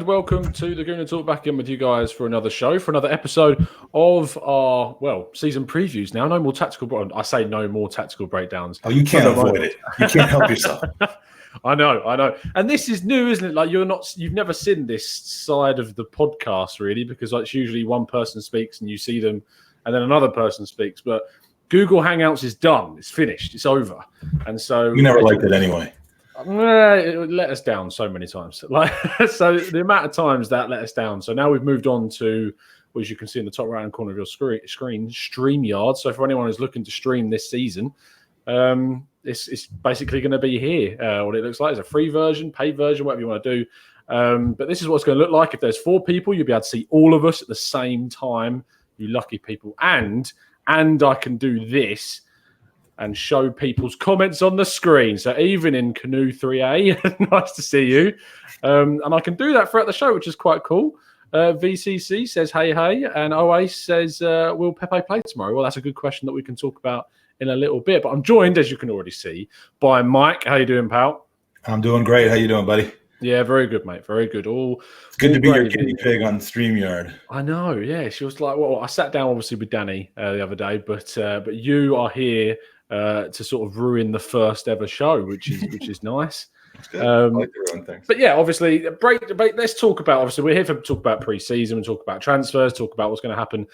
welcome to the Gooners Talk, back in with you guys for another show, for another episode of our, season previews now. No more tactical, I say no more tactical breakdowns. Oh, you can't avoid it. You can't help yourself. I know. And this is new, isn't it? Like you've never seen this side of the podcast really, because it's usually one person speaks and you see them and then another person speaks. But Google Hangouts is done. It's finished. It's over. And so you never liked it anyway. It let us down so many times. So the amount of times that let us down. So now we've moved on to, as you can see in the top right-hand corner of your screen, StreamYard. So for anyone who's looking to stream this season, it's basically going to be here. What it looks like is a free version, paid version, whatever you want to do. But this is what it's going to look like. If there's 4 people, you'll be able to see all of us at the same time. You lucky people. And I can do this and show people's comments on the screen. So even in Canoe 3A, nice to see you. And I can do that throughout the show, which is quite cool. VCC says, hey. And OA says, will Pepe play tomorrow? Well, that's a good question that we can talk about in a little bit. But I'm joined, as you can already see, by Mike. How you doing, pal? I'm doing great. How you doing, buddy? Yeah, very good, mate. Very good. It's good to be your guinea pig on StreamYard. I know, yeah. She was like, well, I sat down obviously with Danny the other day, but you are here to sort of ruin the first ever show, which is nice. That's good. I like to ruin things. But yeah, obviously, let's talk about, obviously, we're here to talk about pre-season, talk about transfers, talk about what's going to happen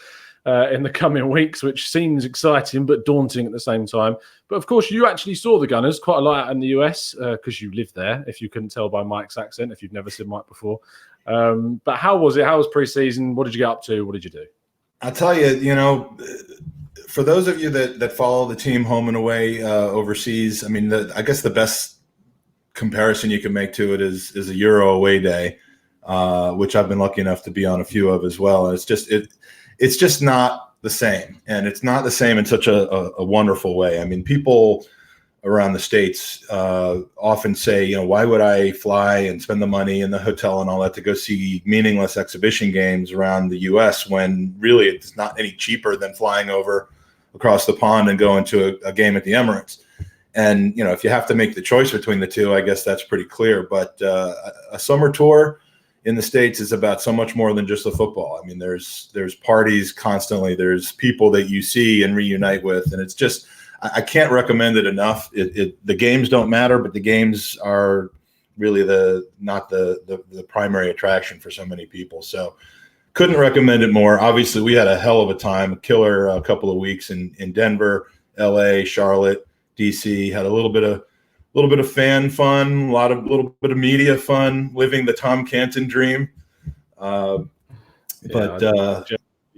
in the coming weeks, which seems exciting but daunting at the same time. But of course, you actually saw the Gunners quite a lot out in the US because you live there, if you couldn't tell by Mike's accent, if you've never seen Mike before. But how was it? How was pre-season? What did you get up to? What did you do? I'll tell you, for those of you that follow the team home and away overseas, I mean, I guess the best comparison you can make to it is a Euro away day, which I've been lucky enough to be on a few of as well. And it's just not the same, and it's not the same in such a wonderful way. I mean, people around the States often say, why would I fly and spend the money in the hotel and all that to go see meaningless exhibition games around the U.S. when really it's not any cheaper than flying over across the pond and going to a game at the Emirates. And, if you have to make the choice between the two, I guess that's pretty clear. But a summer tour in the States is about so much more than just the football. I mean, there's parties constantly. There's people that you see and reunite with. And it's just, I can't recommend it enough. The games don't matter, but the games are really not the primary attraction for so many people. So couldn't recommend it more. Obviously, we had a hell of a time, a killer couple of weeks in Denver, LA, Charlotte, DC. Had a little bit of fan fun, little bit of media fun, living the Tom Canton dream. Beyond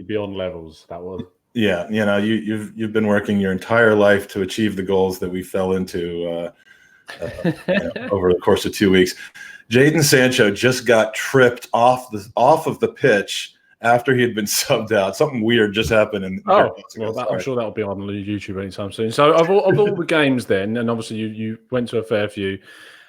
levels, that was. Yeah, you've been working your entire life to achieve the goals that we fell into over the course of 2 weeks. Jadon Sancho just got tripped off of the pitch after he had been subbed out. Something weird just happened. I'm sure that'll be on YouTube anytime soon. So of all the games then, and obviously you went to a fair few,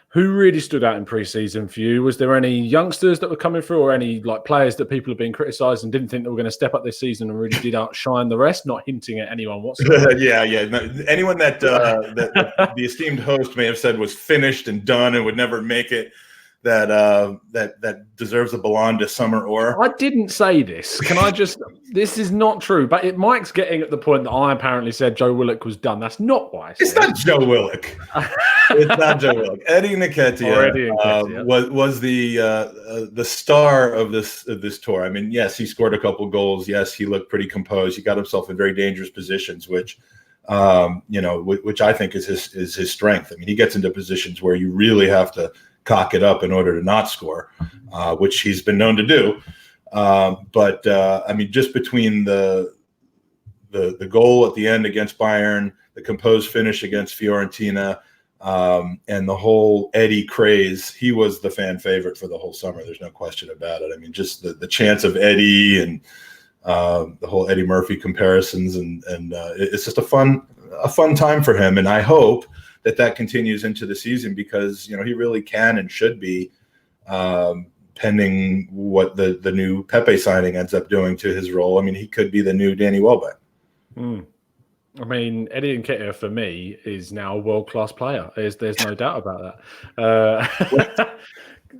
who really stood out in pre-season for you? Was there any youngsters that were coming through, or any like players that people have been criticised and didn't think they were going to step up this season and really did outshine the rest? Not hinting at anyone whatsoever. Yeah. No, anyone that the esteemed host may have said was finished and done and would never make it, that deserves a Ballon de Summer or. I didn't say this. Can I just? This is not true. But Mike's getting at the point that I apparently said Joe Willock was done. That's not what I said. It's not Joe Willock. It's not Joe Willock. Eddie Nketiah was the star of this tour. I mean, yes, he scored a couple goals. Yes, he looked pretty composed. He got himself in very dangerous positions, which I think is his strength. I mean, he gets into positions where you really have to cock it up in order to not score, which he's been known to do. I mean, just between the goal at the end against Bayern, the composed finish against Fiorentina, and the whole Eddie craze, he was the fan favorite for the whole summer. There's no question about it. I mean, just the chance of Eddie and the whole Eddie Murphy comparisons, and it's just a fun time for him. And I hope that continues into the season, because he really can and should be, pending what the new Pepe signing ends up doing to his role. I mean, he could be the new Danny Welbeck. I mean, Eddie Nketiah for me is now a world-class player. There's no doubt about that.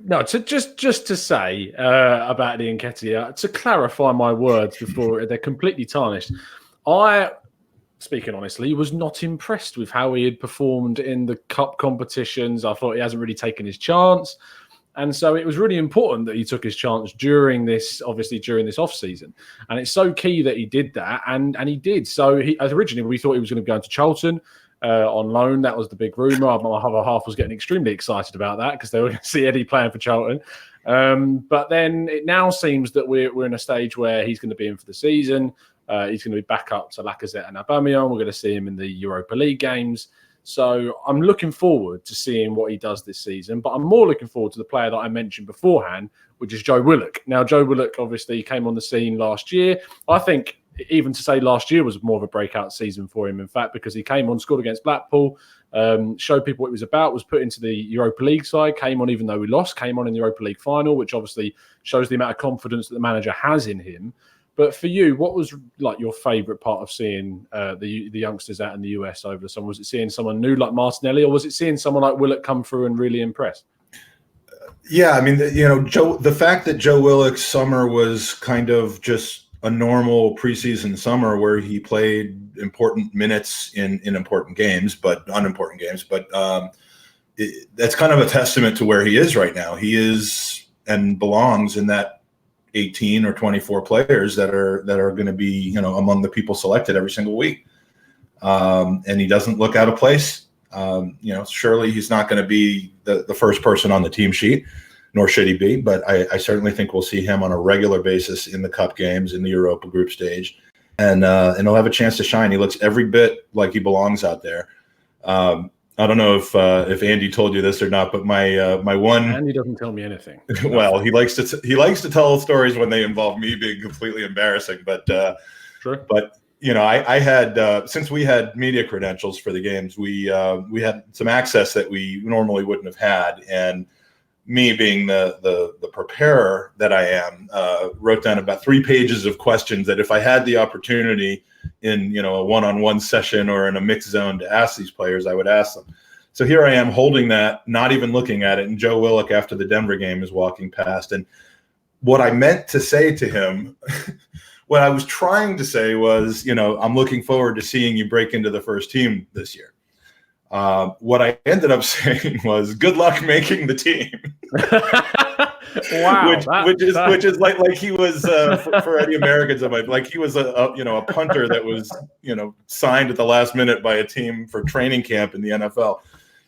No, just to say about the Nketiah, to clarify my words before they're completely tarnished. I, speaking honestly, was not impressed with how he had performed in the cup competitions. I thought he hasn't really taken his chance. And so it was really important that he took his chance during this off season. And it's so key that he did that. And he did. So originally we thought he was going to go into Charlton on loan. That was the big rumour. My other half was getting extremely excited about that because they were going to see Eddie playing for Charlton. But then it now seems that we're in a stage where he's going to be in for the season. He's going to be back up to Lacazette and Aubameyang. We're going to see him in the Europa League games. So I'm looking forward to seeing what he does this season, but I'm more looking forward to the player that I mentioned beforehand, which is Joe Willock. Now, Joe Willock obviously came on the scene last year. I think even to say last year was more of a breakout season for him, in fact, because he came on, scored against Blackpool, showed people what he was about, was put into the Europa League side, came on even though we lost, came on in the Europa League final, which obviously shows the amount of confidence that the manager has in him. But for you, what was like your favourite part of seeing the youngsters out in the US over the summer? Was it seeing someone new like Martinelli, or was it seeing someone like Willock come through and really impress? Yeah, I mean, the fact that Joe Willock's summer was kind of just a normal preseason summer where he played important minutes in important games, but unimportant games. But that's kind of a testament to where he is right now. He is and belongs in that 18 or 24 players that are going to be, among the people selected every single week. And he doesn't look out of place. Surely he's not going to be the first person on the team sheet, nor should he be. But I certainly think we'll see him on a regular basis in the cup games, in the Europa group stage, and he'll have a chance to shine. He looks every bit like he belongs out there. I don't know if Andy told you this or not, but my one Andy doesn't tell me anything. Well, he likes to tell stories when they involve me being completely embarrassing. But sure. But I had since we had media credentials for the games, we had some access that we normally wouldn't have had, and me being the preparer that I am, wrote down about 3 pages of questions that if I had the opportunity in a one-on-one session or in a mixed zone to ask these players, I would ask them. So here I am holding that, not even looking at it, and Joe Willock after the Denver game is walking past. And what I meant to say to him, what I was trying to say was, I'm looking forward to seeing you break into the first team this year. What I ended up saying was, good luck making the team. Wow, which is like he was for any Americans, like he was a punter that was signed at the last minute by a team for training camp in the NFL.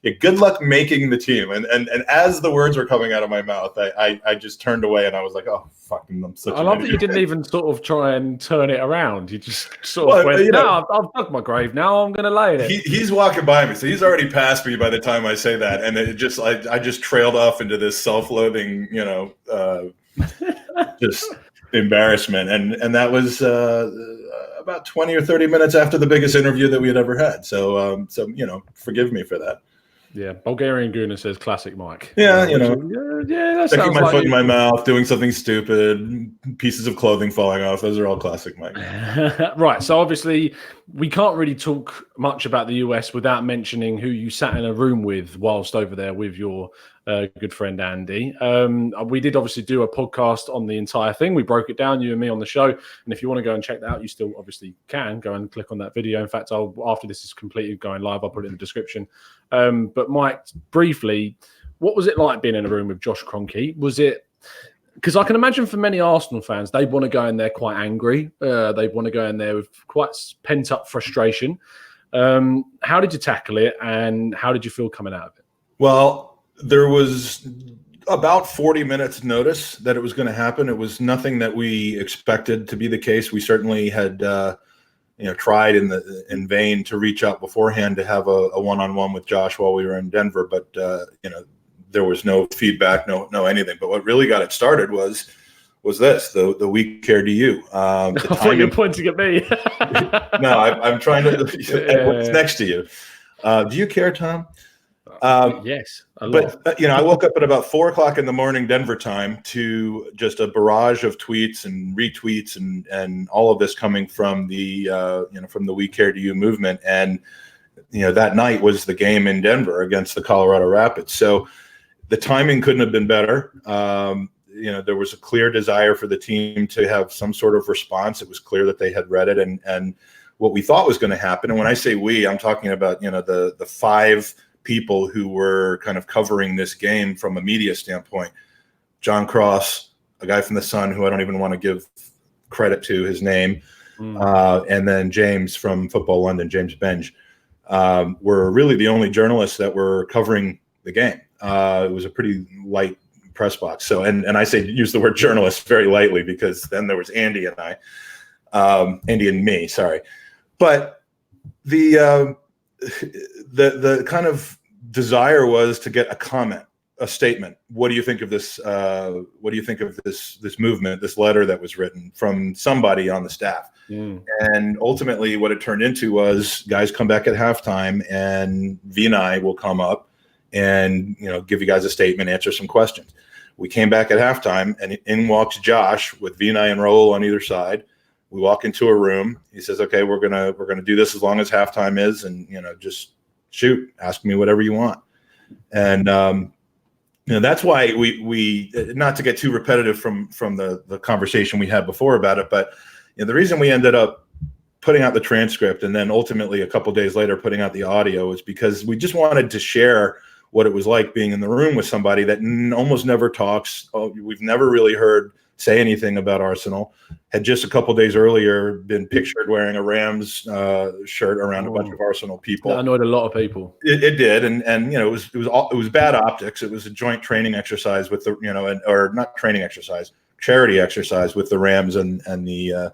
Yeah, good luck making the team. And as the words were coming out of my mouth, I just turned away and I was like, oh, fucking, I'm such. I love that you didn't even sort of try and turn it around. You just sort of went, no, I've dug my grave. Now I'm going to lay it. He's walking by me, so he's already passed me by the time I say that, and it just I just trailed off into this self-loathing, just embarrassment, and that was about 20 or 30 minutes after the biggest interview that we had ever had. So forgive me for that. Yeah, Bulgarian Gooner says classic Mike. Yeah, sticking my foot in my mouth, doing something stupid, pieces of clothing falling off. Those are all classic Mike. Right. So obviously, we can't really talk much about the US without mentioning who you sat in a room with whilst over there with your good friend Andy. We did obviously do a podcast on the entire thing. We broke it down, you and me on the show. And if you want to go and check that out, you still obviously can go and click on that video. In fact, after this is completed going live, I'll put it in the description. But Mike, briefly, what was it like being in a room with Josh Kroenke? Was it, because I can imagine for many Arsenal fans, they want to go in there quite angry. They want to go in there with quite pent-up frustration. How did you tackle it, and how did you feel coming out of it? Well, there was about 40 minutes notice that it was going to happen. It was nothing that we expected to be the case. We certainly had tried in vain to reach out beforehand to have a one-on-one with Josh while we were in Denver, but there was no feedback, no anything. But what really got it started was this, the we care to you. I thought you were pointing at me. No, I'm trying to. What's next to you? Do you care, Tom? Yes, but I woke up at about 4:00 in the morning Denver time to just a barrage of tweets and retweets and all of this coming from the from the We Care to You movement, and that night was the game in Denver against the Colorado Rapids. So The timing couldn't have been better. There was a clear desire for the team to have some sort of response. It was clear that they had read it and what we thought was going to happen. And when I say we, I'm talking about, the 5 people who were kind of covering this game from a media standpoint. John Cross, a guy from The Sun who I don't even want to give credit to his name, and then James from Football London, James Benge, were really the only journalists that were covering the game. It was a pretty light press box. So, and I say use the word journalist very lightly because then there was Andy and Andy and me, sorry. But the kind of desire was to get a comment, a statement. What do you think of this? What do you think of this movement, this letter that was written from somebody on the staff? And ultimately what it turned into was guys come back at halftime and Vinay will come up and, give you guys a statement, answer some questions. We came back at halftime and in walks Josh with Vinay and Raul on either side. We walk into a room. He says, okay, we're gonna do this as long as halftime is, and just shoot, ask me whatever you want. And that's why we not to get too repetitive from the conversation we had before about it, but the reason we ended up putting out the transcript and then ultimately a couple days later putting out the audio is because we just wanted to share what it was like being in the room with somebody that almost never talks. We've never really heard say anything about Arsenal. Had just a couple days earlier been pictured wearing a Rams shirt around a bunch of Arsenal people. That annoyed a lot of people. It did, and it was bad optics. It was a joint training exercise with the or not training exercise, charity exercise with the Rams and the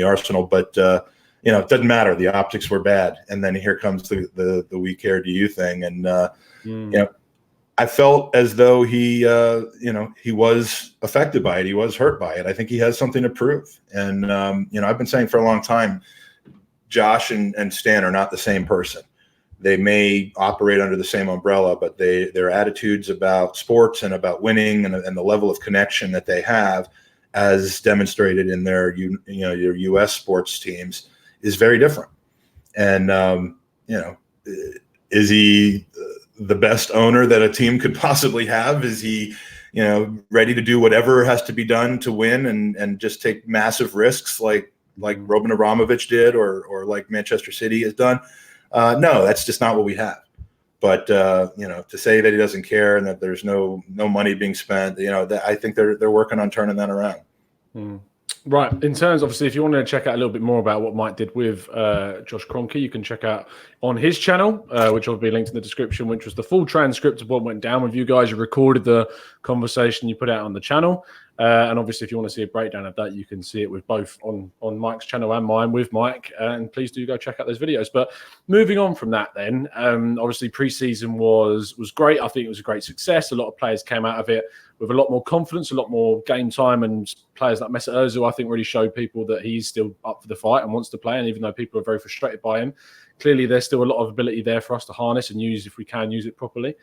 Arsenal. But it doesn't matter. The optics were bad, and then here comes the "We Care, Do You" thing, and I felt as though he was affected by it. He was hurt by it. I think he has something to prove. And, I've been saying for a long time, Josh and Stan are not the same person. They may operate under the same umbrella, but their attitudes about sports and about winning and the level of connection that they have, as demonstrated in their U.S. sports teams, is very different. And, is he the best owner that a team could possibly have? Is he, ready to do whatever has to be done to win and just take massive risks like Roman Abramovich did or like Manchester City has done? No, that's just not what we have. But to say that he doesn't care and that there's no money being spent, I think they're working on turning that around. Right. In terms, obviously, if you want to check out a little bit more about what Mike did with Josh Kroenke, you can check out on his channel, which will be linked in the description, which was the full transcript of what went down with you guys. You recorded the conversation, you put out on the channel. And obviously, if you want to see a breakdown of that, you can see it with both on Mike's channel and mine with Mike. And please do go check out those videos. But moving on from that then, obviously preseason was great. I think it was a great success. A lot of players came out of it with a lot more confidence, a lot more game time, and players like Mesut Ozil, I think, really showed people that he's still up for the fight and wants to play. And even though people are very frustrated by him, clearly there's still a lot of ability there for us to harness and use if we can use it properly.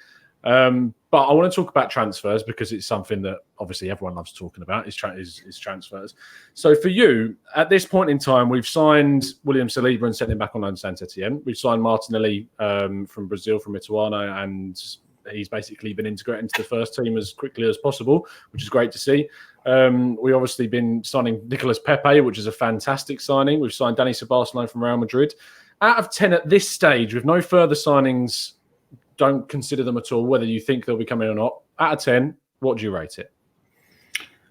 But I want to talk about transfers because it's something that obviously everyone loves talking about is transfers. So for you, at this point in time, we've signed William Saliba and sent him back on loan to Saint Etienne. We've signed Martinelli from Brazil, from Ituano, and he's basically been integrated into the first team as quickly as possible, which is great to see. We've obviously been signing Nicolas Pepe, which is a fantastic signing. We've signed Dani Ceballos from Real Madrid. Out of 10 at this stage, with no further signings, don't consider them at all, whether you think they'll be coming or not. Out of 10, what do you rate it?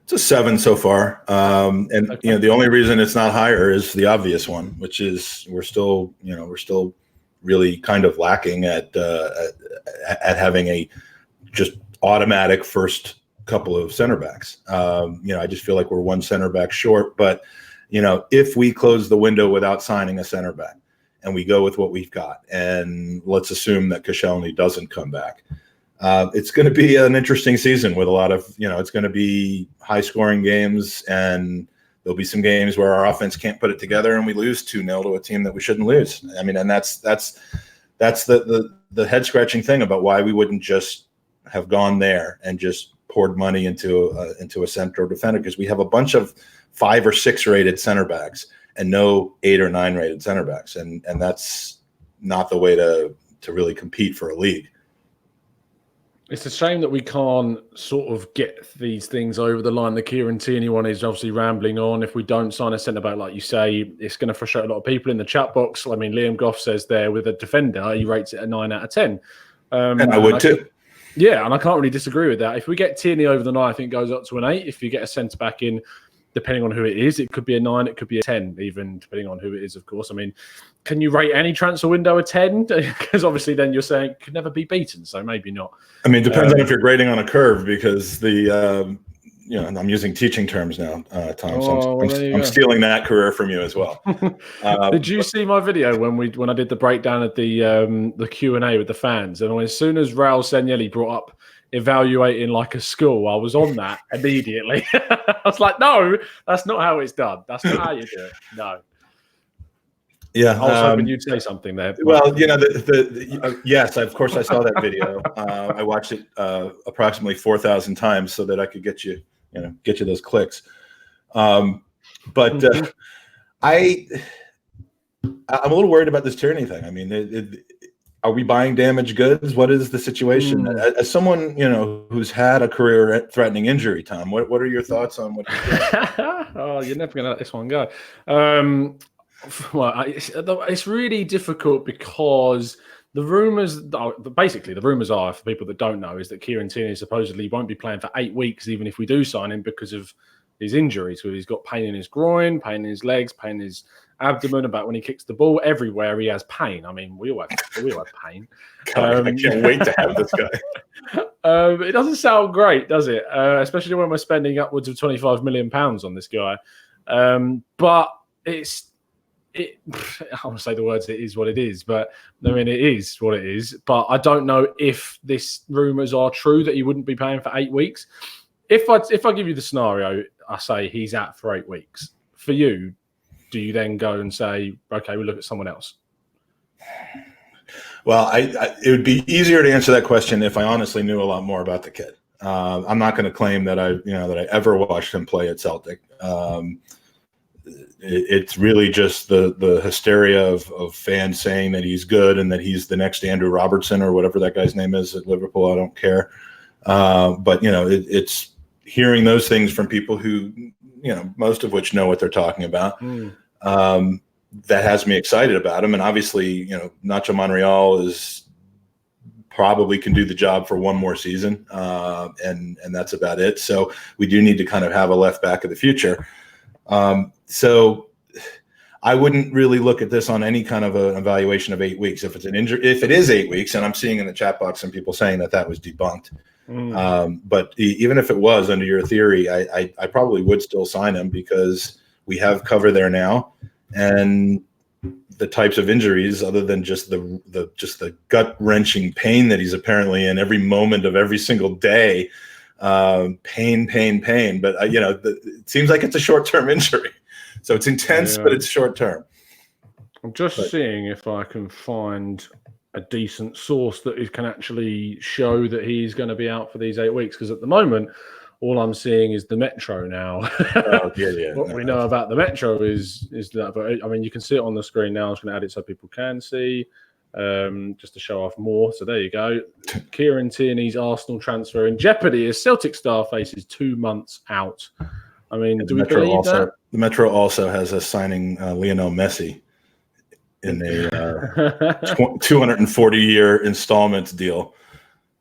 It's a 7 so far. Okay. The only reason it's not higher is the obvious one, which is we're still really kind of lacking at having a just automatic first couple of center backs. I just feel like we're one center back short. But if we close the window without signing a center back and we go with what we've got, and let's assume that Koscielny doesn't come back, it's going to be an interesting season with a lot of it's going to be high scoring games, and there'll be some games where our offense can't put it together and we lose 2-0 to a team that we shouldn't lose. I mean, and that's the head scratching thing about why we wouldn't just have gone there and just poured money into a central defender, because we have a bunch of 5 or 6 rated center backs and no 8 or 9 rated center backs. And that's not the way to really compete for a league. It's a shame that we can't sort of get these things over the line. The Kieran Tierney one is obviously rambling on. If we don't sign a centre-back, like you say, it's going to frustrate a lot of people in the chat box. I mean, Liam Goff says there with a defender, he rates it a 9 out of 10. And I would too. Yeah, and I can't really disagree with that. If we get Tierney over the 9, I think it goes up to an 8. If you get a centre-back in, depending on who it is, it could be a 9, it could be a 10, even depending on who it is, of course. I mean, can you rate any transfer window a 10? Because obviously then you're saying it could never be beaten, so maybe not. I mean, it depends on if you're grading on a curve, because the and I'm using teaching terms now, Tom. So I'm stealing that career from you as well. Did you see my video when I did the breakdown of the Q&A with the fans? And as soon as Raul Senielli brought up evaluating like a school, I was on that immediately. I was like, no, that's not how it's done. That's not how you do it. No. Yeah, I was hoping you'd say something there. Well, yes, of course I saw that video. I watched it approximately 4,000 times so that I could get you those clicks. But I'm a little worried about this Tierney thing. I mean, are we buying damaged goods? What is the situation? As someone who's had a career-threatening injury, Tom, what are your thoughts on what he's doing? Oh, you're never going to let this one go. Well, it's really difficult because the rumors are, for people that don't know, is that Kieran Tierney supposedly won't be playing for 8 weeks, even if we do sign him, because of his injuries. So he's got pain in his groin, pain in his legs, pain in his abdomen. About when he kicks the ball, everywhere he has pain. I mean, we all have pain. God, I can't wait to have this guy. It doesn't sound great, does it? Especially when we're spending upwards of £25 million on this guy. But I want to say the words, it is what it is, but I mean, it is what it is. But I don't know if this rumours are true that he wouldn't be playing for 8 weeks. If I give you the scenario, I say he's out for 8 weeks. For you, do you then go and say, okay, we'll look at someone else? Well, it would be easier to answer that question if I honestly knew a lot more about the kid. I'm not going to claim that I ever watched him play at Celtic. It's really just the hysteria of fans saying that he's good and that he's the next Andrew Robertson or whatever that guy's name is at Liverpool. I don't care. But it's hearing those things from people who, most of which know what they're talking about. That has me excited about him. And obviously, Nacho Monreal probably can do the job for one more season. And that's about it. So we do need to kind of have a left back of the future. So I wouldn't really look at this on any kind of an evaluation of 8 weeks. If it's an injury, if it is 8 weeks, and I'm seeing in the chat box some people saying that was debunked. But even if it was, under your theory, I probably would still sign him because we have cover there now, and the types of injuries, other than just the gut wrenching pain that he's apparently in every moment of every single day. Pain. But it seems like it's a short-term injury, so it's intense, but it's short-term. I'm just seeing if I can find a decent source that can actually show that he's going to be out for these 8 weeks. Because at the moment, all I'm seeing is the Metro now. What we know about the Metro is that. But I mean, you can see it on the screen now. I'm just going to add it so people can see. Just to show off more. So there you go. Kieran Tierney's Arsenal transfer in jeopardy as Celtic star faces 2 months out. I mean, do we believe that? The Metro also has us signing Lionel Messi in a 240-year installment deal.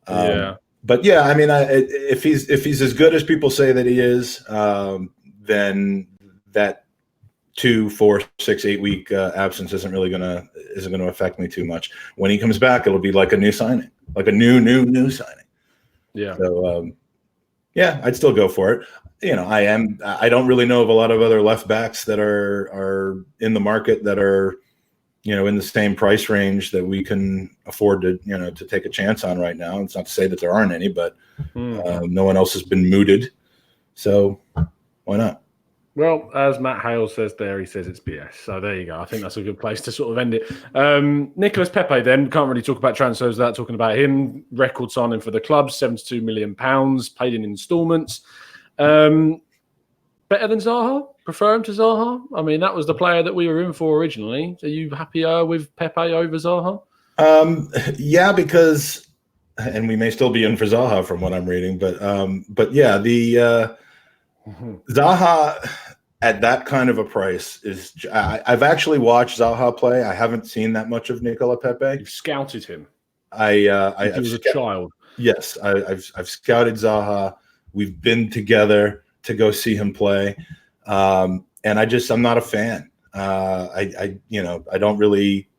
But yeah, I mean, if he's as good as people say that he is, then that 2, 4, 6, 8 week absence isn't gonna affect me too much. When he comes back, it'll be like a new signing, like a new signing. Yeah. So yeah, I'd still go for it. I don't really know of a lot of other left backs that are in the market that are, in the same price range that we can afford to take a chance on right now. It's not to say that there aren't any, but no one else has been mooted. So why not? Well, as Matt Hale says there, he says it's BS. So there you go. I think that's a good place to sort of end it. Nicolas Pepe then, can't really talk about transfers without talking about him. Record signing for the club, £72 million, paid in instalments. Better than Zaha? Prefer him to Zaha? I mean, that was the player that we were in for originally. Are you happier with Pepe over Zaha? Yeah, because and we may still be in for Zaha from what I'm reading. But yeah, the Zaha at that kind of a price is. I've actually watched Zaha play. I haven't seen that much of Nicola Pepe. You've scouted him. He was a child. Yes, I've scouted Zaha. We've been together to go see him play, and I'm not a fan. I don't really.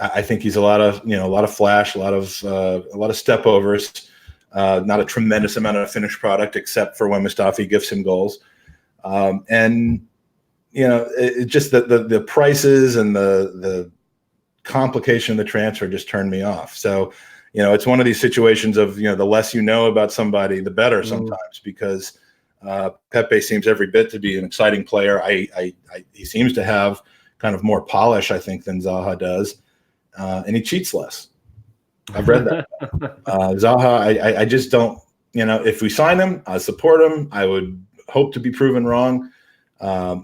I think he's a lot of flash, a lot of step overs, not a tremendous amount of finished product, except for when Mustafi gives him goals. And it just the prices and the complication of the transfer just turned me off. So, it's one of these situations of, the less you know about somebody, the better sometimes, because Pepe seems every bit to be an exciting player. He seems to have kind of more polish, I think, than Zaha does. And he cheats less. I've read that. Zaha, I just don't, if we sign him, I support him. I would hope to be proven wrong.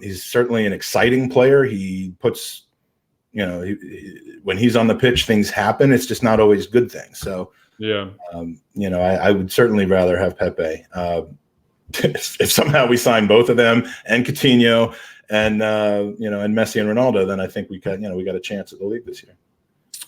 He's certainly an exciting player. He puts, when he's on the pitch, things happen. It's just not always good things. So, yeah, I would certainly rather have Pepe. If somehow we sign both of them and Coutinho and Messi and Ronaldo, then I think we got a chance at the league this year.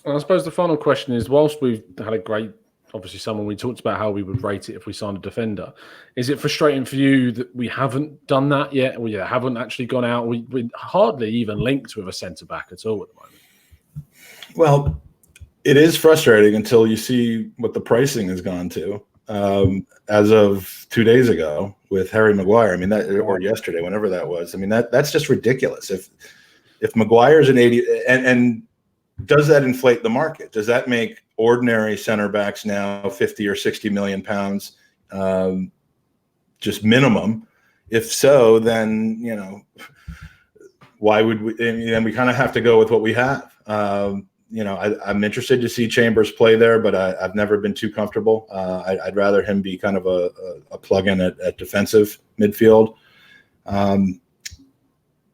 I suppose the final question is, whilst we've had a great, obviously someone we talked about how we would rate it if we signed a defender, is it frustrating for you that we haven't done that yet? We haven't actually gone out. We hardly even linked with a centre-back at all at the moment. Well, it is frustrating until you see what the pricing has gone to. As of 2 days ago with Harry Maguire, or yesterday, whenever that was, that's just ridiculous. If Maguire's an 80 and does that inflate the market? Does that make ordinary center backs now 50 or 60 million pounds, just minimum? If so, then, why would we? And we kind of have to go with what we have. I'm interested to see Chambers play there, but I've never been too comfortable. I'd rather him be kind of a plug-in at defensive midfield.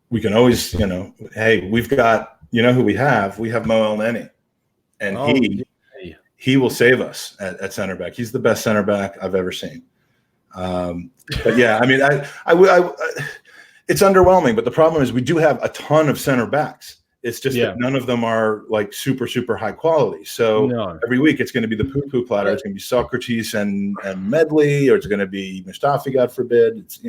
We can always, hey, we've got. You know who we have? We have Mo El-Neni, and he will save us at center back. He's the best center back I've ever seen. But yeah, it's underwhelming. But the problem is we do have a ton of center backs. It's just that none of them are like super, super high quality. So every week it's going to be the poo-poo platter. It's going to be Socrates and Medley, or it's going to be Mustafi, God forbid. It's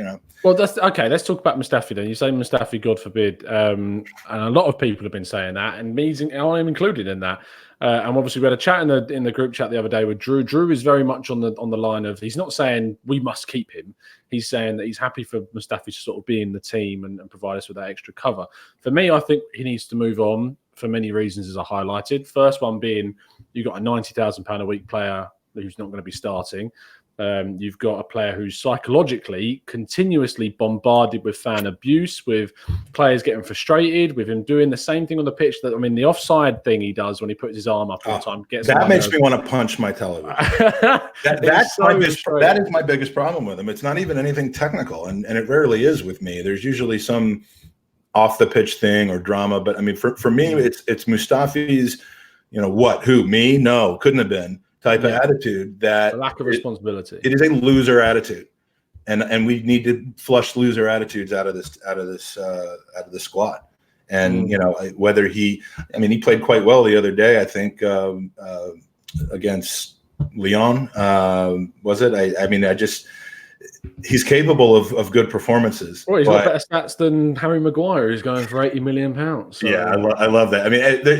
Well, that's okay. Let's talk about Mustafi then. You say Mustafi, God forbid, and a lot of people have been saying that, and I'm included in that. And obviously, we had a chat in the group chat the other day with Drew. Drew is very much on the line of, he's not saying we must keep him. He's saying that he's happy for Mustafi to sort of be in the team and provide us with that extra cover. For me, I think he needs to move on for many reasons, as I highlighted. First one being, you've got a £90,000 a week player who's not going to be starting. You've got a player who's psychologically continuously bombarded with fan abuse, with players getting frustrated, with him doing the same thing on the pitch. The offside thing he does when he puts his arm up all the time. That makes me want to punch my television. That is my biggest problem with him. It's not even anything technical, and it rarely is with me. There's usually some off the pitch thing or drama, but for me, it's Mustafi's, who, me? No, couldn't have been. Type of attitude that a lack of responsibility. It is a loser attitude, and we need to flush loser attitudes out of this squad. And whether he played quite well the other day, I think against Lyon, was it? He's capable of good performances. Well, he's got better stats than Harry Maguire, who's going for £80 million. So. Yeah, I love that.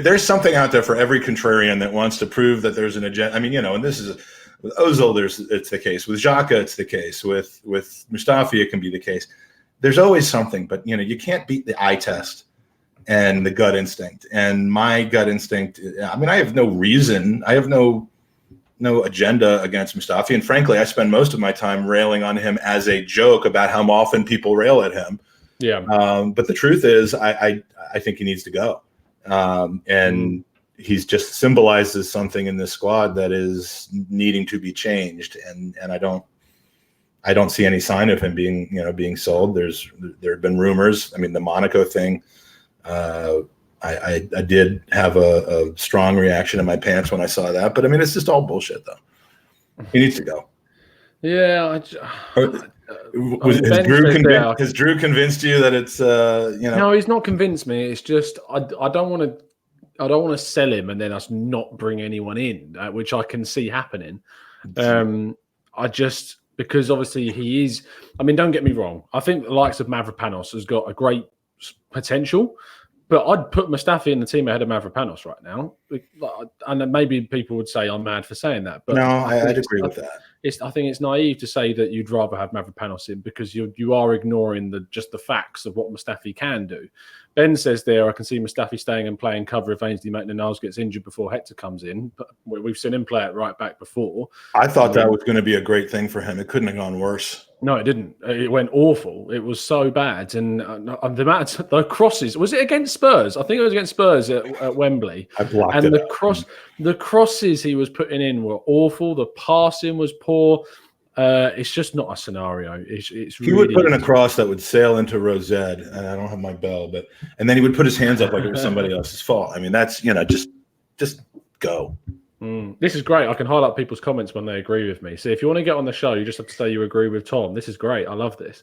There's something out there for every contrarian that wants to prove that there's an agenda. And this is with Ozil, it's the case. With Xhaka, it's the case. With Mustafi, it can be the case. There's always something, but you can't beat the eye test and the gut instinct. And my gut instinct, I have no reason. I have no agenda against Mustafi. And frankly, I spend most of my time railing on him as a joke about how often people rail at him. Yeah. But the truth is, I think he needs to go. And he's just symbolizes something in this squad that is needing to be changed. And I don't see any sign of him being sold. There have been rumors. The Monaco thing I did have a strong reaction in my pants when I saw that. But I mean, it's just all bullshit, though. He needs to go. Yeah. Has Drew convinced you that it's No, he's not convinced me. It's just I don't want to sell him and then us not bring anyone in, which I can see happening. Because obviously he is. I mean, don't get me wrong. I think the likes of Mavropanos has got a great potential, but I'd put Mustafi in the team ahead of Mavropanos right now. And maybe people would say I'm mad for saying that, but no, I'd agree with that. I think it's naive to say that you'd rather have Mavropanos in because you are ignoring the facts of what Mustafi can do. Ben says there, I can see Mustafi staying and playing cover if Ainsley Maitland-Niles gets injured before Hector comes in. But we've seen him play at right back before. I thought that was going to be a great thing for him. It couldn't have gone worse. No, it didn't. It went awful. It was so bad. And the crosses, was it against Spurs? I think it was against Spurs at Wembley. I blocked it. And the crosses he was putting in were awful. The passing was poor. It's just not a scenario. It's he would put in a cross that would sail into Rosette, and I don't have my bell, and then he would put his hands up like it was somebody else's fault. I mean, that's just go. This is great. I can highlight people's comments when they agree with me. So if you want to get on the show, you just have to say you agree with Tom. This is great. I love this.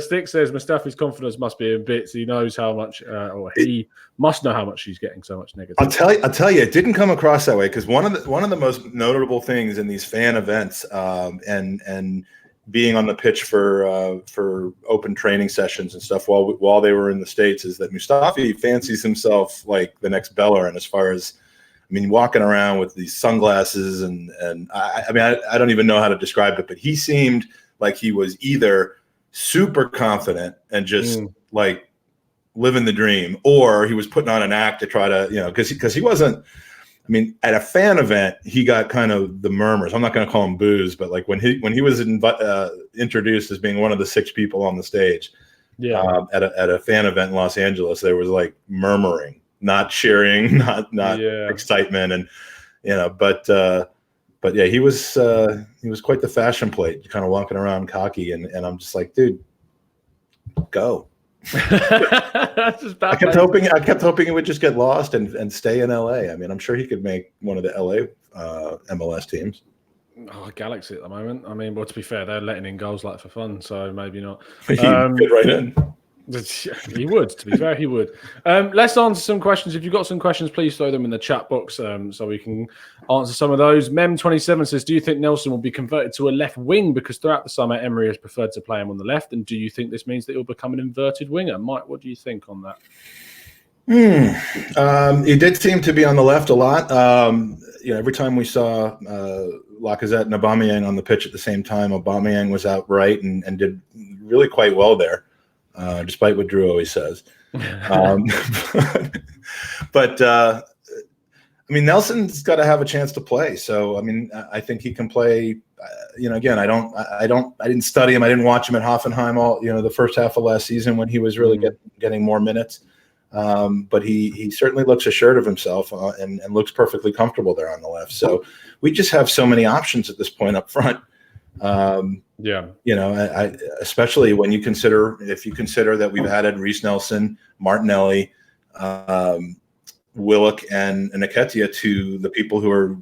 Stick says Mustafi's confidence must be in bits. He knows how much, or he must know how much he's getting so much negative. I'll tell you, it didn't come across that way because one of the most notable things in these fan events and being on the pitch for open training sessions and stuff while they were in the States is that Mustafi fancies himself like the next Bellerin as far as, I mean, walking around with these sunglasses and I mean, I don't even know how to describe it, but he seemed like he was either super confident and just like living the dream, or he was putting on an act to try to, because he wasn't. I mean, at a fan event, he got kind of the murmurs. I'm not going to call him boos, but like when he was introduced as being one of the 6 people on the stage, at a fan event in Los Angeles, there was like murmuring, not cheering, not excitement, and but yeah, he was quite the fashion plate, kind of walking around cocky, and I'm just like, dude, go. I kept hoping he would just get lost and stay in LA. I mean, I'm sure he could make one of the LA MLS teams. Oh, Galaxy at the moment. I mean, well, to be fair, they're letting in goals like for fun, so maybe not. He'd fit right in. He would, to be fair, he would. Let's answer some questions. If you've got some questions, please throw them in the chat box so we can answer some of those. Mem27 says, do you think Nelson will be converted to a left wing? Because throughout the summer, Emery has preferred to play him on the left. And do you think this means that he'll become an inverted winger? Mike, what do you think on that? He did seem to be on the left a lot. Every time we saw Lacazette and Aubameyang on the pitch at the same time, Aubameyang was out right and did really quite well there. Despite what Drew always says. But I mean, Nelson's got to have a chance to play. So, I mean, I think he can play, again, I didn't study him. I didn't watch him at Hoffenheim all, the first half of last season when he was really getting more minutes. But he certainly looks assured of himself and looks perfectly comfortable there on the left. So we just have so many options at this point up front. Especially when you consider that we've added Reece Nelson, Martinelli, Willock, and Nketiah to the people who are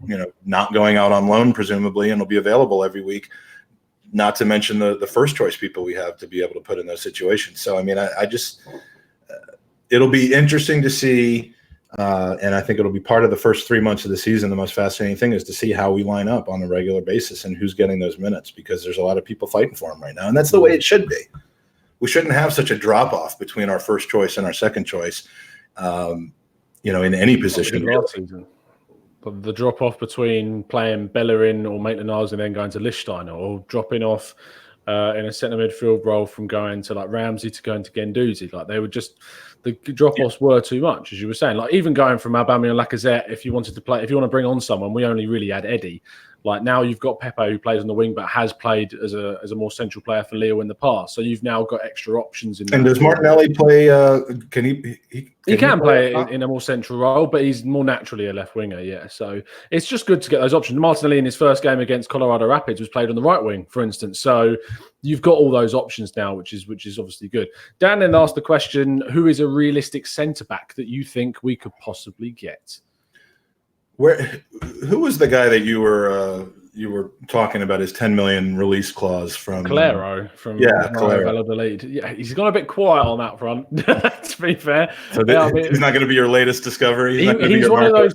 not going out on loan presumably and will be available every week. Not to mention the first choice people we have to be able to put in those situations. So I mean, I just it'll be interesting to see. And I think it'll be part of the first 3 months of the season. The most fascinating thing is to see how we line up on a regular basis and who's getting those minutes, because there's a lot of people fighting for them right now. And that's the way it should be. We shouldn't have such a drop off between our first choice and our second choice, in any position. The drop off between playing Bellerin or Maitland-Niles and then going to Lichtsteiner, or dropping off in a centre midfield role from going to like Ramsey to going to Guendouzi. Like they were just, the drop-offs were too much, as you were saying. Like even going from Aubameyang and Lacazette, if you want to bring on someone, we only really had Eddie. Like now you've got Pepe who plays on the wing but has played as a more central player for Lille in the past. So you've now got extra options in that. And does Martinelli play? Can he can play in a more central role, but he's more naturally a left winger, yeah. So it's just good to get those options. Martinelli in his first game against Colorado Rapids was played on the right wing, for instance. So you've got all those options now, which is obviously good. Dan then asked the question, who is a realistic centre-back that you think we could possibly get? Who was the guy that you were talking about his 10 million release clause from? Calero from Valladolid. Yeah, he's gone a bit quiet on that front, to be fair. So he's not going to be your latest discovery? He's one of those.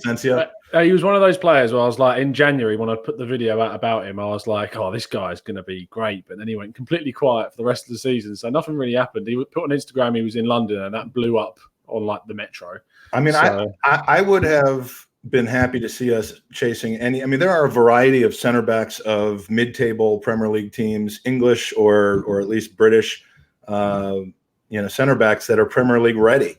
He was one of those players where I was like, in January, when I put the video out about him, I was like, oh, this guy's going to be great. But then he went completely quiet for the rest of the season. So nothing really happened. He put on Instagram he was in London, and that blew up on like the Metro. I mean, so, I would have been happy to see us chasing any. I mean, there are a variety of center backs of mid-table Premier League teams, English or at least British, center backs that are Premier League ready.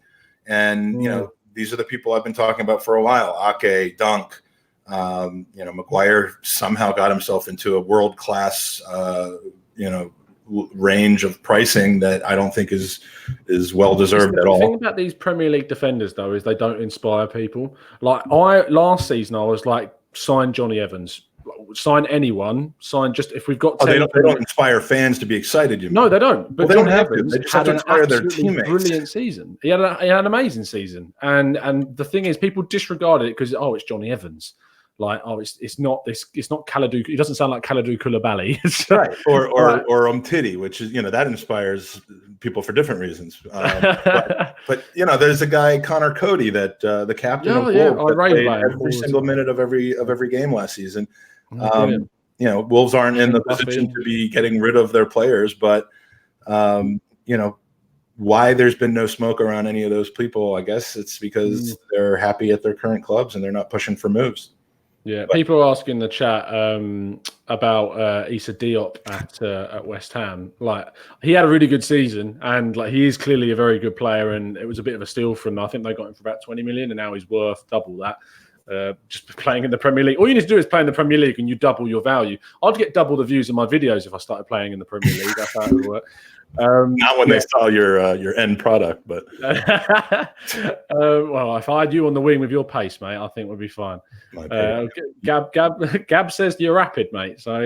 And, these are the people I've been talking about for a while. Ake, Dunk, Maguire somehow got himself into a world-class, range of pricing that I don't think is well deserved at all. The thing about these Premier League defenders though is they don't inspire people. Like last season I was like, sign Johnny Evans, sign anyone, sign just if we've got. They don't inspire fans to be excited. No, they don't. But they Johnny don't have Evans to. They just have to inspire their teammates. Brilliant season. He had an amazing season, and the thing is, people disregarded it because it's Johnny Evans. Like, it's not Kalidou. He doesn't sound like Kalidou Koulibaly, right? Or Umtiti, which is that inspires people for different reasons. But there's a guy Connor Cody that the captain of Wolves played every single minute of every game last season. Wolves aren't in the position to be getting rid of their players, but why there's been no smoke around any of those people? I guess it's because they're happy at their current clubs and they're not pushing for moves. Yeah, people are asking in the chat about Issa Diop at West Ham. Like, he had a really good season, and like he is clearly a very good player. And it was a bit of a steal from them. I think they got him for about 20 million, and now he's worth double that. Just playing in the Premier League. All you need to do is play in the Premier League, and you double your value. I'd get double the views of my videos if I started playing in the Premier League. That's how it would work. Not when they saw your end product, but well, if I had you on the wing with your pace, mate, I think we'd be fine. Gab says you're rapid, mate. So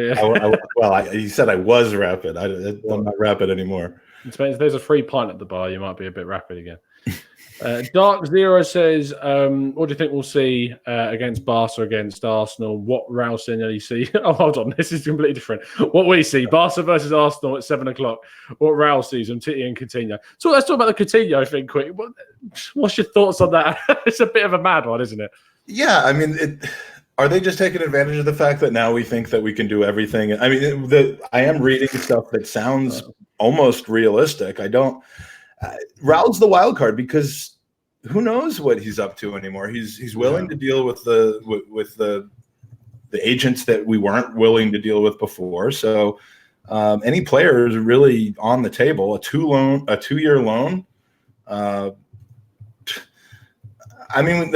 he said I was rapid. I'm not rapid anymore. If there's a free pint at the bar, you might be a bit rapid again. Dark Zero says, what do you think we'll see against Barca, against Arsenal? What Raul Signali see? Oh, hold on. This is completely different. What we see, Barca versus Arsenal at 7:00. What Raul sees, Umtiti and Coutinho. So let's talk about the Coutinho thing quick. What's your thoughts on that? It's a bit of a mad one, isn't it? Yeah, I mean, are they just taking advantage of the fact that now we think that we can do everything? I mean, I am reading stuff that sounds almost realistic. Raul's the wild card because who knows what he's up to anymore. He's willing to deal with the agents that we weren't willing to deal with before. So any player is really on the table. A 2-year loan. I mean,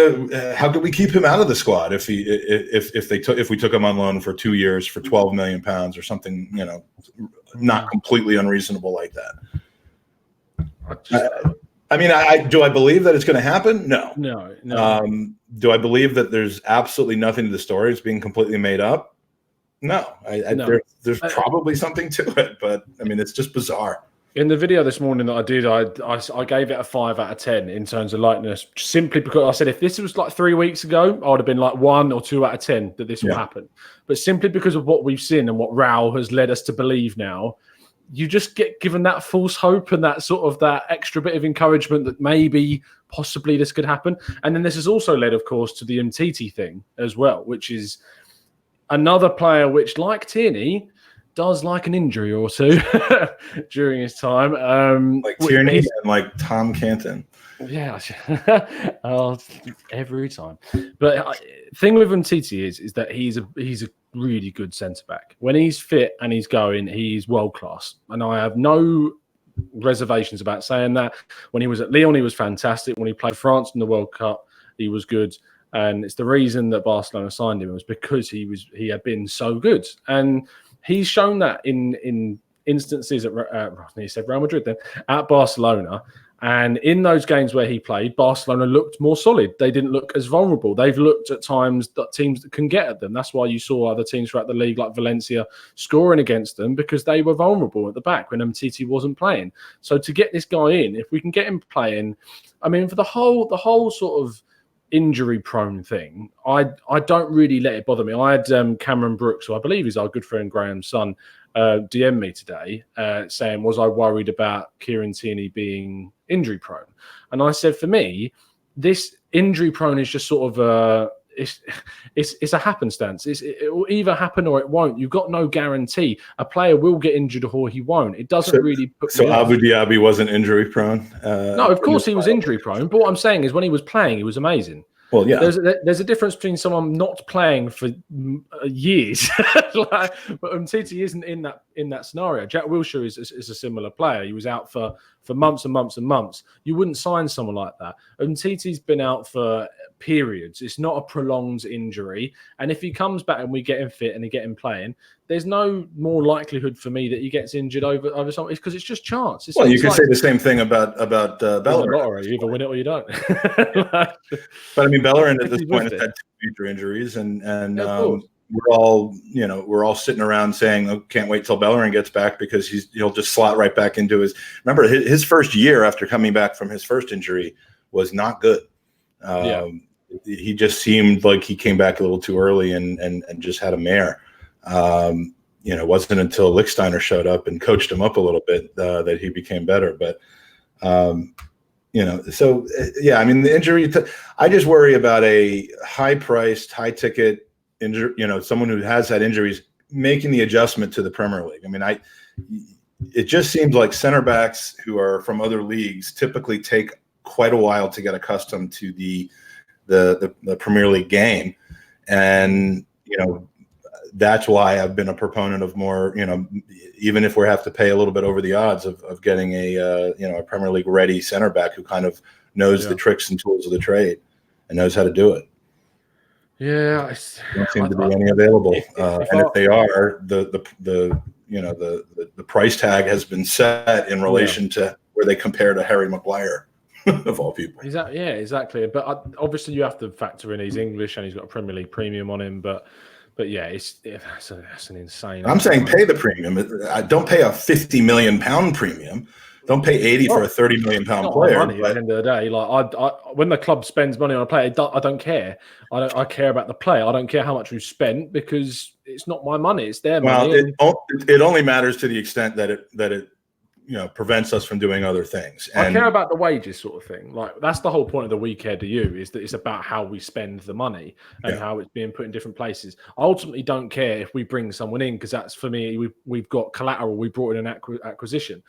how could we keep him out of the squad if we took him on loan for 2 years for £12 million or something? Not completely unreasonable like that. Do I believe that it's going to happen? No. Do I believe that there's absolutely nothing to the story? It's being completely made up? No. There's probably something to it, but I mean, it's just bizarre. In the video this morning that I did, I gave it a 5 out of 10 in terms of likeness, simply because I said if this was like 3 weeks ago, I would have been like 1 or 2 out of 10 that this will happen. But simply because of what we've seen and what Raul has led us to believe now, you just get given that false hope and that sort of that extra bit of encouragement that maybe, possibly this could happen. And then this has also led, of course, to the Umtiti thing as well, which is another player which, like Tierney, does like an injury or two during his time. Like Tierney and like Tom Canton. Yeah, every time. But thing with Umtiti is that he's a really good centre back. When he's fit and he's going, he's world class, and I have no reservations about saying that. When he was at Lyon, he was fantastic. When he played France in the World Cup, he was good. And it's the reason that Barcelona signed him was because he had been so good. And he's shown that in instances at he said Real Madrid then, at Barcelona. And in those games where he played, Barcelona looked more solid. They didn't look as vulnerable. They've looked at times that teams that can get at them. That's why you saw other teams throughout the league, like Valencia, scoring against them because they were vulnerable at the back when Umtiti wasn't playing. So to get this guy in, if we can get him playing, I mean, for the whole sort of injury-prone thing, I don't really let it bother me. I had Cameron Brooks, who I believe is our good friend Graham's son, DM me today saying, was I worried about Kieran Tierney being injury prone? And I said, for me, this injury prone is just sort of it's a happenstance. It will either happen or it won't. You've got no guarantee. A player will get injured or he won't. It doesn't really put so Abu Dhabi wasn't injury prone? No, of course he was injury prone. But what I'm saying is when he was playing, he was amazing. Well, yeah. There's a difference between someone not playing for years, but Umtiti isn't in that scenario. Jack Wilshere is a similar player. He was out for months and months and months. You wouldn't sign someone like that. Umtiti's been out for periods. It's not a prolonged injury. And if he comes back and we get him fit and we get him playing, there's no more likelihood for me that he gets injured over something. It's because it's just chance. You could say the same thing about Bellerin. You either win it or you don't. But I mean, Bellerin at this point has had 2 major injuries, and we're all sitting around saying, "Oh, can't wait till Bellerin gets back because he'll just slot right back into his." Remember, his first year after coming back from his first injury was not good. He just seemed like he came back a little too early and just had a mare. It wasn't until Lichtsteiner showed up and coached him up a little bit that he became better. But I mean, the injury. I just worry about a high-priced, high-ticket injury. Someone who has had injuries making the adjustment to the Premier League. I mean, it just seems like center backs who are from other leagues typically take quite a while to get accustomed to the Premier League game, and that's why I've been a proponent of more, even if we have to pay a little bit over the odds of getting a Premier League ready center back who kind of knows the tricks and tools of the trade and knows how to do it. Yeah, there don't seem to be any available, if they are, the price tag has been set in relation to where they compare to Harry Maguire. Of all people. Exactly. But obviously you have to factor in he's English and he's got a Premier League premium on him. But yeah, that's an insane. I'm saying pay the premium. Don't pay a £50 million premium. Don't pay 80 for a £30 million player. Money, at the end of the day, like I, when the club spends money on a player, I don't care. I care about the player. I don't care how much we've spent because it's not my money. It's their money. It only matters to the extent that it prevents us from doing other things. And I care about the wages sort of thing. Like that's the whole point of the We Care Do You is that it's about how we spend the money and how it's being put in different places. I ultimately don't care if we bring someone in because that's for me, we've got collateral. We brought in an acquisition.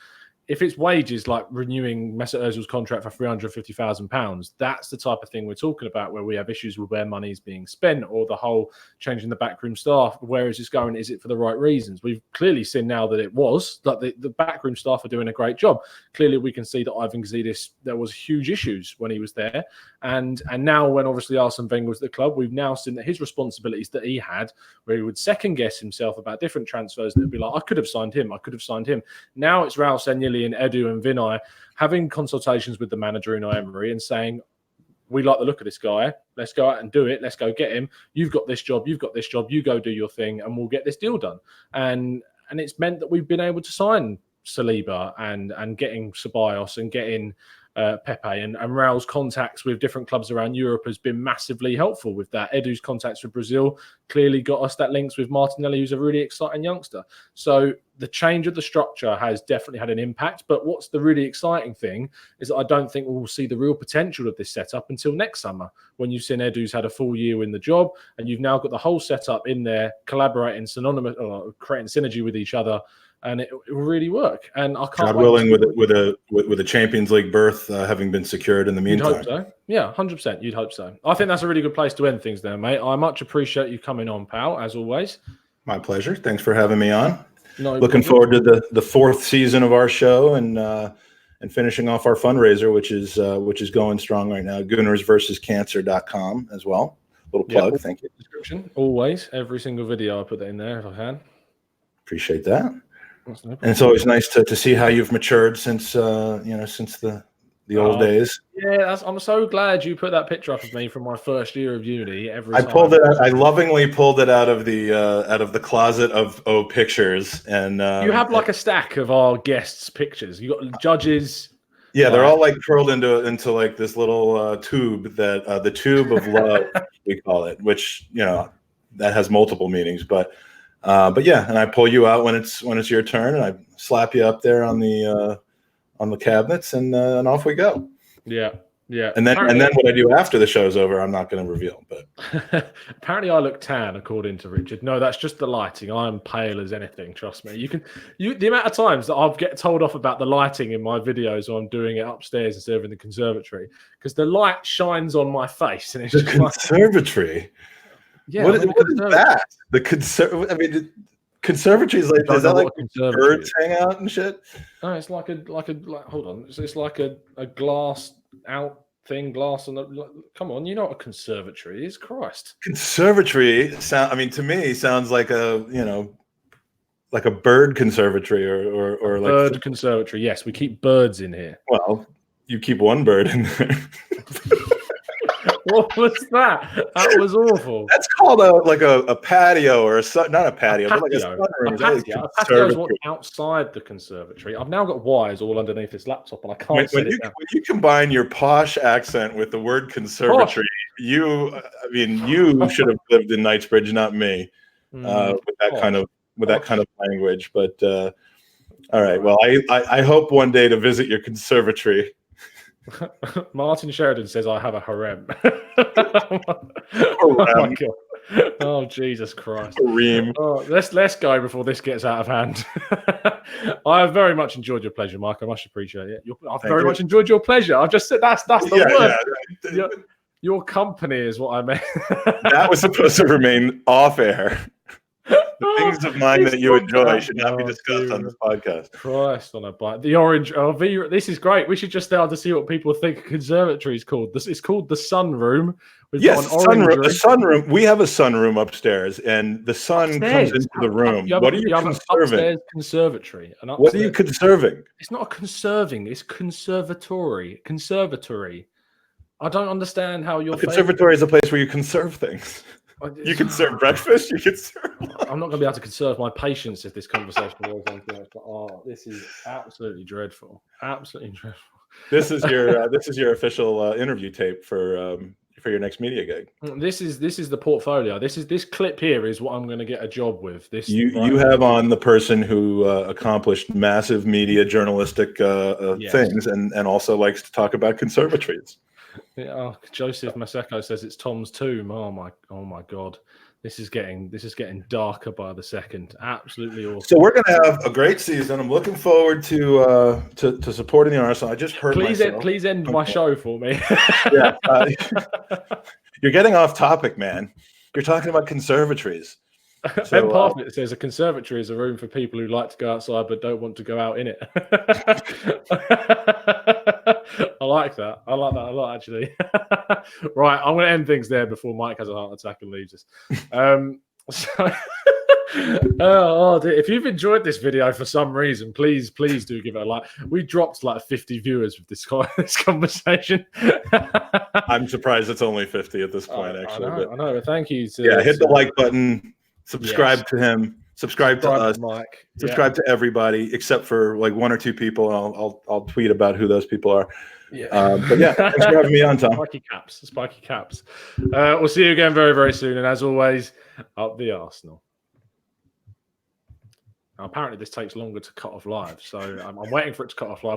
If it's wages like renewing Mesut Ozil's contract for £350,000, that's the type of thing we're talking about where we have issues with where money is being spent or the whole changing the backroom staff. Where is this going? Is it for the right reasons? We've clearly seen now that it was. Like the backroom staff are doing a great job. Clearly, we can see that Ivan Gazidis, there was huge issues when he was there. And now when obviously Arsene Wenger was at the club, we've now seen that his responsibilities that he had, where he would second guess himself about different transfers that would be like, I could have signed him. Now it's Raul Sanllehi and Edu and Vinay having consultations with the manager Unai Emery and saying, we like the look of this guy. Let's go out and do it. Let's go get him. You've got this job. You go do your thing and we'll get this deal done. And it's meant that we've been able to sign Saliba and getting Ceballos and getting Pepe and Raul's contacts with different clubs around Europe has been massively helpful with that. Edu's contacts with Brazil clearly got us that links with Martinelli, who's a really exciting youngster. So the change of the structure has definitely had an impact. But what's the really exciting thing is that I don't think we'll see the real potential of this setup until next summer when you've seen Edu's had a full year in the job and you've now got the whole setup in there collaborating synonymous or creating synergy with each other. And it will really work. And I can't. God willing, with a Champions League berth having been secured in the meantime. You'd hope so. Yeah, 100%. You'd hope so. I think that's a really good place to end things there, mate. I much appreciate you coming on, pal, as always. My pleasure. Thanks for having me on. No Looking forward to the fourth season of our show, and and finishing off our fundraiser, which is going strong right now. Goonersversuscancer.com as well. Little plug. Yep. Thank you. Description always, every single video I put that in there if I can. Appreciate that. And it's always nice to see how you've matured since since the old days. Yeah, I'm so glad you put that picture up of me from my first year of uni. I lovingly pulled it out of the closet of pictures, and you have like a stack of our guests' pictures. You got judges. Yeah, they're all like curled into like this little tube that the tube of love we call it, which that has multiple meanings, but yeah, and I pull you out when it's your turn, and I slap you up there on the cabinets, and off we go. Yeah. And then what I do after the show's over, I'm not going to reveal. But apparently, I look tan, according to Richard. No, that's just the lighting. I'm pale as anything. Trust me. The amount of times that I'll get told off about the lighting in my videos, or I'm doing it upstairs instead of in the conservatory, because the light shines on my face, and it's the conservatory. Yeah, what is that? The conservatory is like, is that like birds hang out and shit? No, it's like hold on. It's like a glass out thing, glass on the. Come on, you know what a conservatory is? Christ. Conservatory to me sounds like like a bird conservatory or like bird conservatory. Yes, we keep birds in here. Well, you keep one bird in there. What was that? That was awful. That's called a patio or not a patio, but like a sunroom. A patio is what's outside the conservatory. I've now got wires all underneath this laptop, and I can't when you combine your posh accent with the word conservatory, you should have lived in Knightsbridge, not me, with that kind of language. But all right, well, I hope one day to visit your conservatory. Martin Sheridan says I have a harem. Oh my God. Oh Jesus Christ. Oh, let's go before this gets out of hand. I have very much enjoyed your pleasure, Mark. I much appreciate it. I've very much enjoyed your pleasure. I've just said that's the word. Yeah. Your company is what I meant. That was supposed to remain off air. The things of mine that you enjoy should not be discussed on this podcast. Christ on a bike. The orange. This is great. We should just start to see what people think a conservatory is called. It's called the sunroom. Yes, sunroom. The sunroom. We have a sunroom upstairs, and the sun comes into the room. What are you conserving? Conservatory. What are you conserving? It's not a conserving. It's conservatory. Conservatory. I don't understand how your conservatory is a place where you conserve things. You can serve breakfast. You can serve. I'm not going to be able to conserve my patience if this conversation goes on. But this is absolutely dreadful. Absolutely dreadful. This is your official interview tape for your next media gig. This is the portfolio. This clip here is what I'm going to get a job with. You have on the person who accomplished massive media journalistic things and also likes to talk about conservatories. Yeah, Joseph Maseko says it's Tom's tomb. Oh my God, this is getting darker by the second. Absolutely awesome. So we're gonna have a great season. I'm looking forward to supporting the Arsenal. I just heard myself. Please end my show for me. Yeah, you're getting off topic, man. You're talking about conservatories. So, Ben Parfit says a conservatory is a room for people who like to go outside but don't want to go out in it. I like that. I like that a lot, actually. Right, I'm going to end things there before Mike has a heart attack and leaves us. If you've enjoyed this video for some reason, please do give it a like. We dropped like 50 viewers with this conversation. I'm surprised it's only 50 at this point, actually. I know. But thank you. Hit the like button. Subscribe to him. Subscribe to us. Mike. Subscribe to everybody except for like one or two people. I'll tweet about who those people are. Yeah. But yeah, thanks for having me on, Tom. Spiky caps. We'll see you again very, very soon. And as always, up the Arsenal. Now, apparently, this takes longer to cut off live, so I'm waiting for it to cut off live.